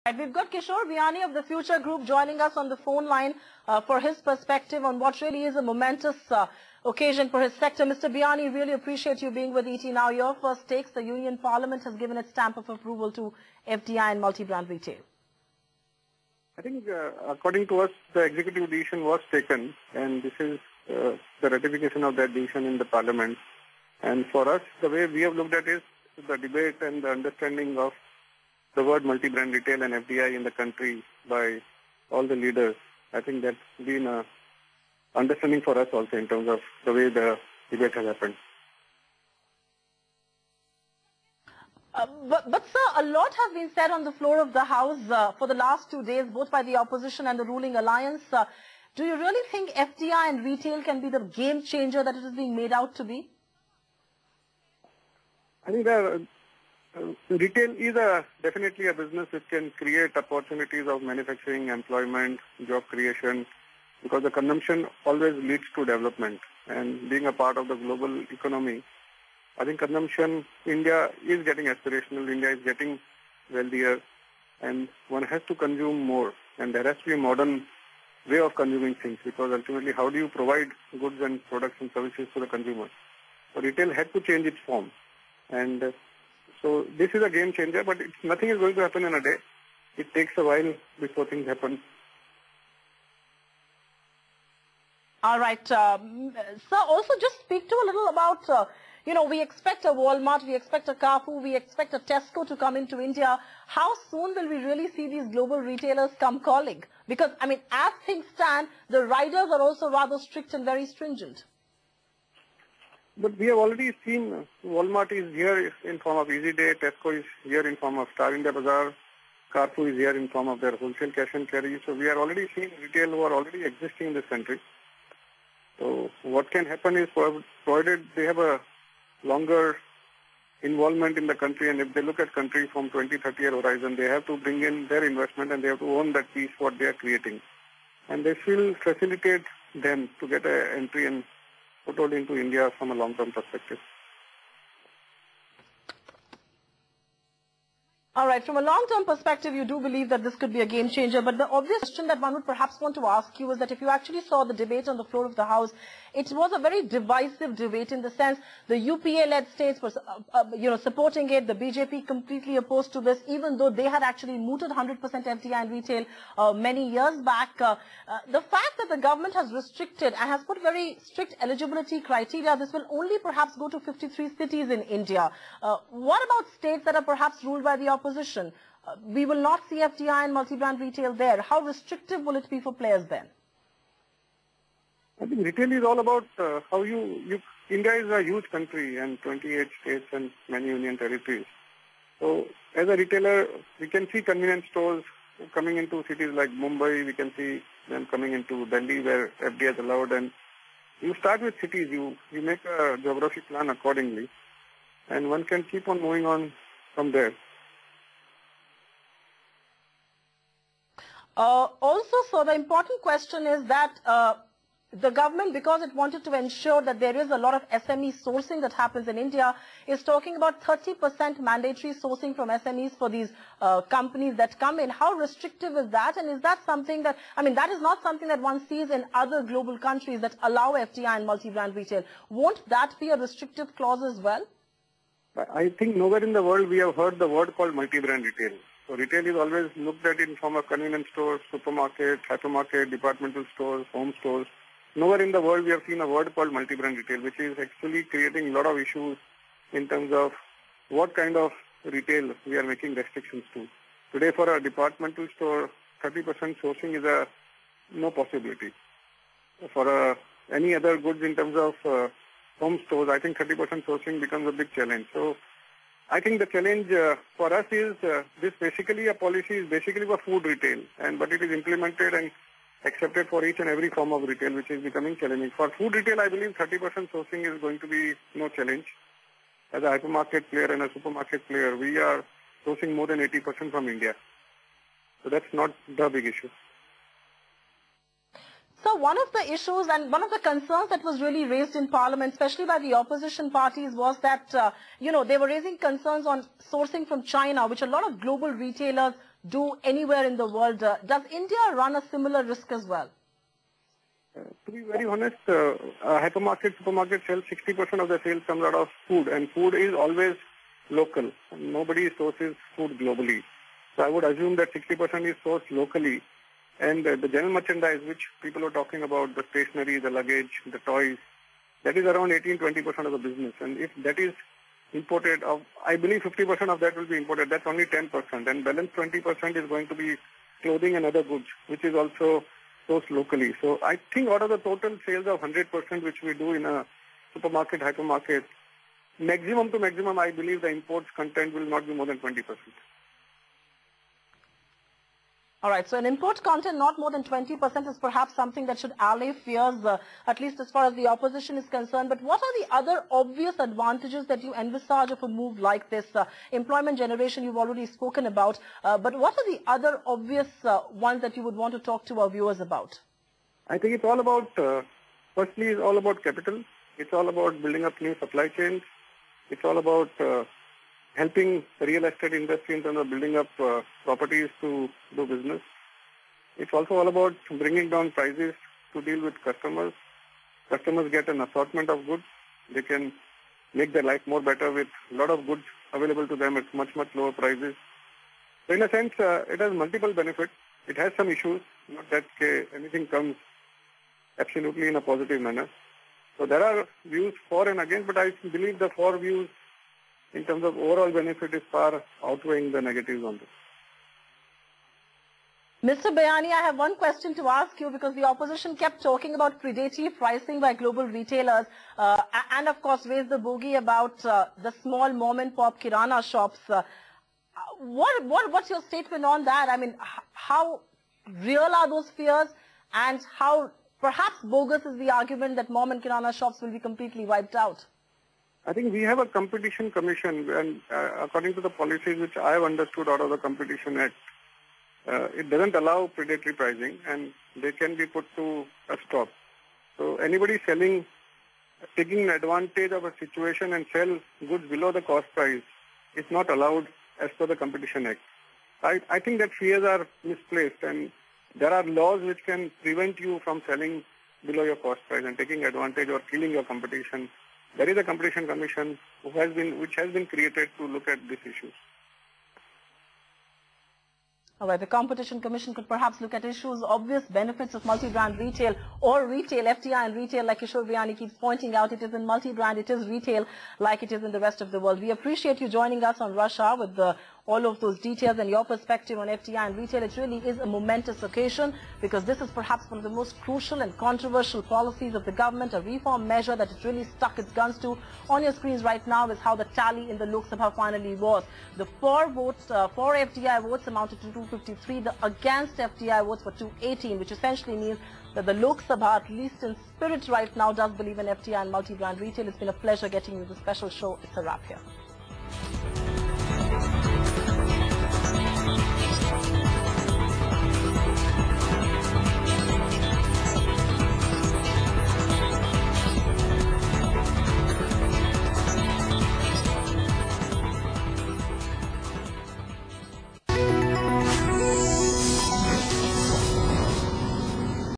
Right, we've got Kishore Biyani of the Future Group joining us on the phone line for his perspective on what really is a momentous occasion for his sector. Mr. Biyani, really appreciate you being with ET. Now, your first takes. The Union Parliament has given its stamp of approval to FDI and multi-brand retail. I think, according to us, the executive decision was taken, and this is the ratification of that decision in the Parliament. And for us, the way we have looked at it is the debate and the understanding of the word multi-brand retail and FDI in the country by all the leaders. I think that's been a understanding for us also in terms of the way the debate has happened. But sir, a lot has been said on the floor of the House for the last 2 days, both by the opposition and the ruling alliance. Do you really think FDI and retail can be the game changer that it is being made out to be? I think retail is definitely a business which can create opportunities of manufacturing, employment, job creation, because the consumption always leads to development. And being a part of the global economy, I think consumption, India is getting aspirational, India is getting wealthier, and one has to consume more. And there has to be a modern way of consuming things, because ultimately how do you provide goods and products and services to the consumer? So retail had to change its form. And so this is a game changer, but nothing is going to happen in a day. It takes a while before things happen. All right. Sir, also just speak to a little about, we expect a Walmart, we expect a Carrefour, we expect a Tesco to come into India. How soon will we really see these global retailers come calling? Because, as things stand, the riders are also rather strict and very stringent. But we have already seen Walmart is here in form of Easy Day, Tesco is here in form of Star India Bazaar, Carrefour is here in form of their wholesale cash and carry. So we are already seeing retail who are already existing in this country. So what can happen is, provided they have a longer involvement in the country, and if they look at country from 20-30 year horizon, they have to bring in their investment and they have to own that piece what they are creating. And this will facilitate them to get an entry and foothold into India from a long-term perspective. All right. From a long-term perspective, you do believe that this could be a game changer. But the obvious question that one would perhaps want to ask you is that if you actually saw the debate on the floor of the House, it was a very divisive debate in the sense the UPA-led states were, supporting it. The BJP completely opposed to this, even though they had actually mooted 100% FDI and retail many years back. The fact that the government has restricted and has put very strict eligibility criteria, this will only perhaps go to 53 cities in India. What about states that are perhaps ruled by the opposition? We will not see FDI and multi-brand retail there. How restrictive will it be for players then? I think retail is all about how India is a huge country and 28 states and many union territories. So as a retailer, we can see convenience stores coming into cities like Mumbai. We can see them coming into Delhi where FDI is allowed. And you start with cities, you make a geography plan accordingly. And one can keep on moving on from there. Also, so the important question is that the government, because it wanted to ensure that there is a lot of SME sourcing that happens in India, is talking about 30% mandatory sourcing from SMEs for these companies that come in. How restrictive is that? And is that something that, that is not something that one sees in other global countries that allow FDI and multi-brand retail. Won't that be a restrictive clause as well? I think nowhere in the world we have heard the word called multi-brand retail. So retail is always looked at in form of convenience stores, supermarket, hypermarket, departmental stores, home stores. Nowhere in the world we have seen a word called multi-brand retail, which is actually creating a lot of issues in terms of what kind of retail we are making restrictions to. Today for a departmental store, 30% sourcing is no possibility. For any other goods in terms of home stores, I think 30% sourcing becomes a big challenge. So I think the challenge for us is this basically a policy is basically for food retail, but it is implemented and accepted for each and every form of retail, which is becoming challenging. For food retail, I believe 30% sourcing is going to be no challenge. As a hypermarket player and a supermarket player, we are sourcing more than 80% from India. So that's not the big issue. So one of the issues and one of the concerns that was really raised in Parliament, especially by the opposition parties, was that, they were raising concerns on sourcing from China, which a lot of global retailers do anywhere in the world. Does India run a similar risk as well? To be very honest, hypermarket, supermarket sells 60% of the sales comes out of food, and food is always local. Nobody sources food globally. So I would assume that 60% is sourced locally, and the general merchandise, which people are talking about, the stationery, the luggage, the toys, that is around 18-20% of the business. And if that is imported, I believe 50% of that will be imported. That's only 10%, and balance 20% is going to be clothing and other goods, which is also sourced locally. So I think out of the total sales of 100% which we do in a supermarket, hypermarket, maximum to maximum, I believe the imports content will not be more than 20%. All right, so an import content not more than 20% is perhaps something that should allay fears, at least as far as the opposition is concerned. But what are the other obvious advantages that you envisage of a move like this? Employment generation you've already spoken about, but what are the other obvious ones that you would want to talk to our viewers about? I think it's all about, firstly, it's all about capital. It's all about building up new supply chains. It's all about helping the real estate industry in terms of building up properties to do business. It's also all about bringing down prices to deal with customers. Customers get an assortment of goods. They can make their life more better with a lot of goods available to them at much, much lower prices. So in a sense, it has multiple benefits. It has some issues, not that anything comes absolutely in a positive manner. So there are views for and against, but I believe the for views in terms of overall benefit is far outweighing the negatives on this. Mr. Biyani, I have one question to ask you, because the opposition kept talking about predative pricing by global retailers and of course raised the bogey about the small mom and pop kirana shops. What's your statement on that? I mean, how real are those fears, and how perhaps bogus is the argument that mom and kirana shops will be completely wiped out? I think we have a competition commission, and according to the policies which I have understood out of the Competition Act, it doesn't allow predatory pricing, and they can be put to a stop. So anybody selling, taking advantage of a situation and sell goods below the cost price is not allowed as per the Competition Act. I think that fears are misplaced, and there are laws which can prevent you from selling below your cost price and taking advantage or killing your competition. There is a competition commission which has been created to look at these issues. All right, the Competition Commission could perhaps look at issues, obvious benefits of multi-brand retail or retail, FDI and retail, like Kishore Biyani keeps pointing out. It is in multi-brand, it is retail like it is in the rest of the world. We appreciate you joining us on Rush Hour with all of those details and your perspective on FDI and retail. It really is a momentous occasion, because this is perhaps one of the most crucial and controversial policies of the government, a reform measure that it really stuck its guns to. On your screens right now is how the tally in the Lok Sabha finally was. The for FDI votes amounted to 253. The against FDI votes were 218, which essentially means that the Lok Sabha, at least in spirit right now, does believe in FDI and multi-brand retail. It's been a pleasure getting you the special show. It's a wrap here.